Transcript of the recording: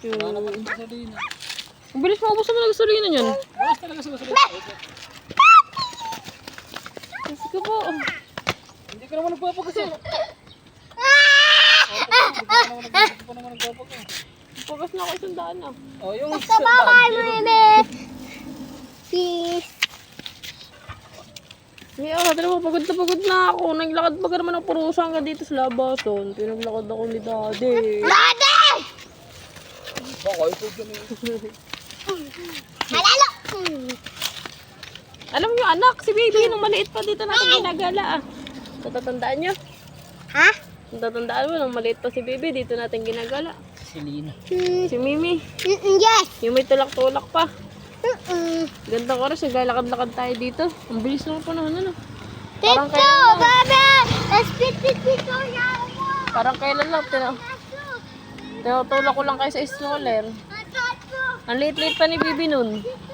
Wala na pa rin gasolina. Ang bilis maubos naman ang gasolina niyan. Bukas talaga sa gasolina. Sige po. Hindi ka naman nagpapagaso. Hindi ka naman nagpapagaso. Pagas na ako 100 na. Oh, yung Bye-bye, Mimi. Peace. Pagod na ako. Naglakad pa naman ang purusa hanggang dito sa labason. Pinaglakad ako ni Daddy. Daddy! baka ito dyan eh. Halalo! Alam niyo anak, si baby nung maliit pa dito natin ginagala ah. Natatandaan niyo? Ha? Natatandaan mo nung maliit pa si baby dito natin ginagala. Si Lina. Si Mimi. Yes! Yung may tulak-tulak pa. Mm-mm. Gandang oras, naglalakad-lakad tayo dito. Ang bilis naman pa naman ano. Tito, Baba! Spit ko yan! Parang kailan lang, tinutulak ko lang kayo sa stroller. Ang liit-liit pa ni Bibi nun.